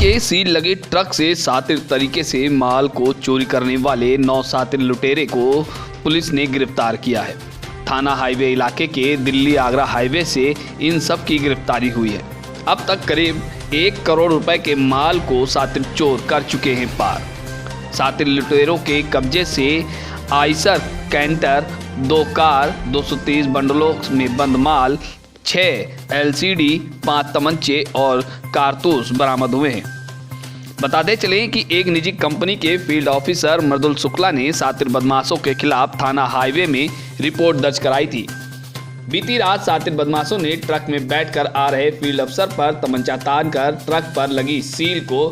के सील लगे ट्रक से शातिर तरीके से माल को चोरी करने वाले 9 शातिर लुटेरे को पुलिस ने गिरफ्तार किया है। थाना हाईवे इलाके के दिल्ली आगरा हाईवे से इन सब की गिरफ्तारी हुई है। अब तक करीब 1 करोड़ रुपए के माल को शातिर चोर कर चुके हैं पार। शातिर लुटेरों के कब्जे से आइसर कैंटर, 2 कार, 230 बंडलों में बंद माल, 6 LCD, 5 तमंचे और कारतूस बरामद हुए हैं। बताते चलें कि एक निजी कंपनी के फील्ड ऑफिसर मृदुल शुक्ला ने शातिर बदमाशों के खिलाफ थाना हाईवे में रिपोर्ट दर्ज कराई थी। बीती रात शातिर बदमाशों ने ट्रक में बैठकर आ रहे फील्ड अफसर पर तमंचा तानकर ट्रक पर लगी सील को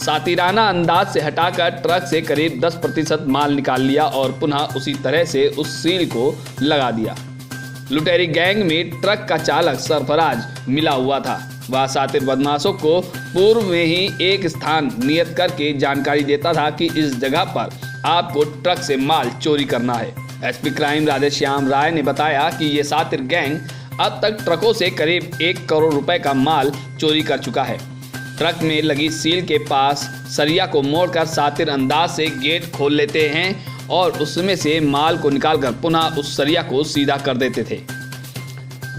शातिराना अंदाज से हटाकर ट्रक से करीब 10% माल निकाल लिया और पुनः उसी तरह से उस सील को लगा दिया। लुटेरी गैंग में ट्रक का चालक सरफराज मिला हुआ था। वह शातिर बदमाशों को पूर्व में ही एक स्थान नियत करके जानकारी देता था कि इस जगह पर आपको ट्रक से माल चोरी करना है। एसपी क्राइम राधेश्याम राय ने बताया कि ये शातिर गैंग अब तक ट्रकों से करीब 1 करोड़ रुपए का माल चोरी कर चुका है। ट्रक में लगी सील के पास सरिया को मोड़कर शातिर अंदाज से गेट खोल लेते हैं और उसमें से माल को निकालकर पुनः उस सरिया को सीधा कर देते थे।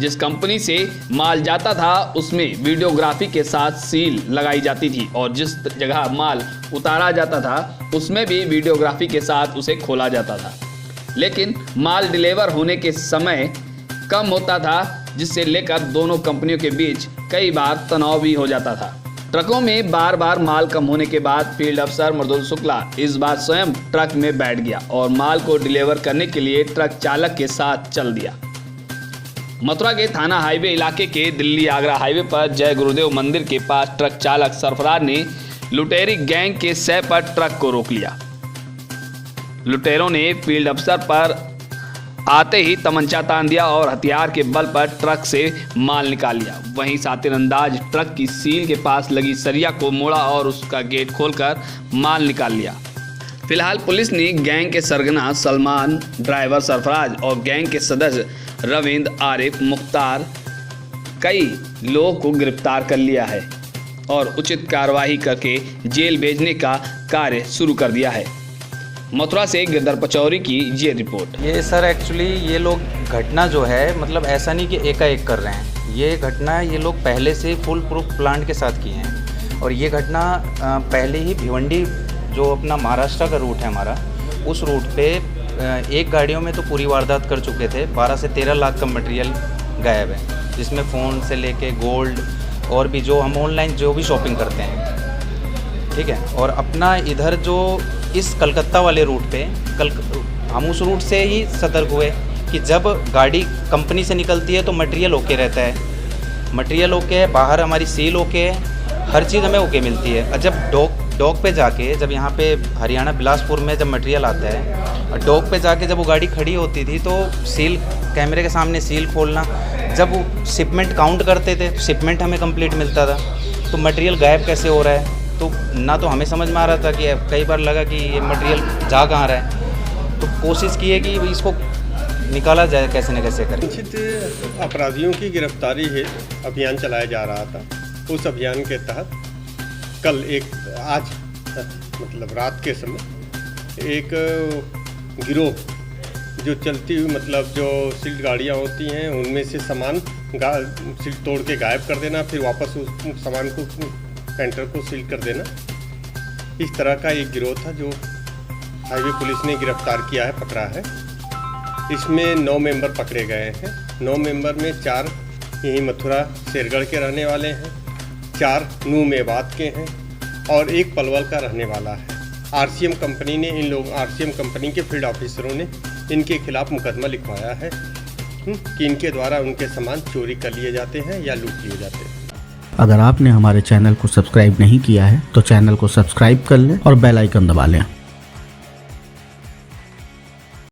जिस कंपनी से माल जाता था उसमें वीडियोग्राफी के साथ सील लगाई जाती थी और जिस जगह माल उतारा जाता था उसमें भी वीडियोग्राफी के साथ उसे खोला जाता था। लेकिन माल डिलीवर होने के समय कम होता था, जिससे लेकर दोनों कंपनियों के बीच कई बार तनाव भी हो जाता था। ट्रकों में बार बार माल कम होने के बाद फील्ड अफसर मृदुल शुक्ला इस बार स्वयं ट्रक में बैठ गया और माल को डिलीवर करने के लिए ट्रक चालक के साथ चल दिया। मथुरा के थाना हाईवे इलाके के दिल्ली आगरा हाईवे पर जय गुरुदेव मंदिर के पास ट्रक चालक सरफराज ने लुटेरी गैंग के सह पर ट्रक को रोक लिया। लुटेरों ने फील्ड अफसर पर आते ही तमंचा तान दिया और हथियार के बल पर ट्रक से माल निकाल लिया। वहीं शातिर अंदाज ट्रक की सील के पास लगी सरिया को मोड़ा और उसका गेट खोलकर माल निकाल लिया। फिलहाल पुलिस ने गैंग के सरगना सलमान, ड्राइवर सरफराज और गैंग के सदस्य रविंद्र, आरिफ, मुख्तार कई लोगों को गिरफ्तार कर लिया है और उचित कार्रवाई करके जेल भेजने का कार्य शुरू कर दिया है। मथुरा से गिरधर पचौरी की ये रिपोर्ट। ये सर एक्चुअली ये लोग घटना जो है मतलब ऐसा नहीं कि एकाएक कर रहे हैं। ये घटना ये लोग पहले से फुल प्रूफ प्लान के साथ किए हैं और ये घटना पहले ही भिवंडी जो अपना महाराष्ट्र का रूट है हमारा, उस रूट पे एक गाड़ियों में तो पूरी वारदात कर चुके थे। 12 से 13 लाख का मटेरियल गायब है, जिसमें फ़ोन से लेके गोल्ड और भी जो हम ऑनलाइन जो भी शॉपिंग करते हैं, ठीक है। और अपना इधर जो इस कलकत्ता वाले रूट पे हम उस रूट से ही सतर्क हुए कि जब गाड़ी कंपनी से निकलती है तो मटेरियल ओके रहता है, मटेरियल ओके है, बाहर हमारी सील ओके है, हर चीज़ हमें ओके मिलती है। और जब डॉक पे जाके जब यहाँ पे हरियाणा बिलासपुर में जब मटेरियल आता है और डॉक पे जाके जब वो गाड़ी खड़ी होती थी तो सील कैमरे के सामने सील खोलना, जब वो शिपमेंट काउंट करते थे शिपमेंट हमें कंप्लीट मिलता था, तो मटेरियल गायब कैसे हो रहा है तो ना तो हमें समझ में आ रहा था कि कई बार लगा कि ये मटेरियल जा कहाँ रहा है, तो कोशिश की है कि इसको निकाला जाए कैसे न कैसे करें। निश्चित अपराधियों की गिरफ्तारी है अभियान चलाया जा रहा था। उस अभियान के तहत कल आज मतलब रात के समय एक गिरोह जो चलती हुई मतलब जो सील्ड गाड़ियाँ होती हैं उनमें से सामान सील तोड़ के गायब कर देना, फिर वापस उस सामान को कैंटर को सील कर देना, इस तरह का एक गिरोह था जो हाईवे पुलिस ने गिरफ्तार किया है, पकड़ा है। इसमें 9 मेंबर पकड़े गए हैं। 9 मेंबर में 4 यहीं मथुरा शेरगढ़ के रहने वाले हैं, 4 नू मेवात के हैं और 1 पलवल का रहने वाला है। आरसीएम कंपनी ने आरसीएम कंपनी के फील्ड ऑफिसरों ने इनके खिलाफ मुकदमा लिखवाया है कि इनके द्वारा उनके सामान चोरी कर लिए जाते हैं या लूट लिए जाते हैं। अगर आपने हमारे चैनल को सब्सक्राइब नहीं किया है तो चैनल को सब्सक्राइब कर लें और बेल आइकन दबा लें।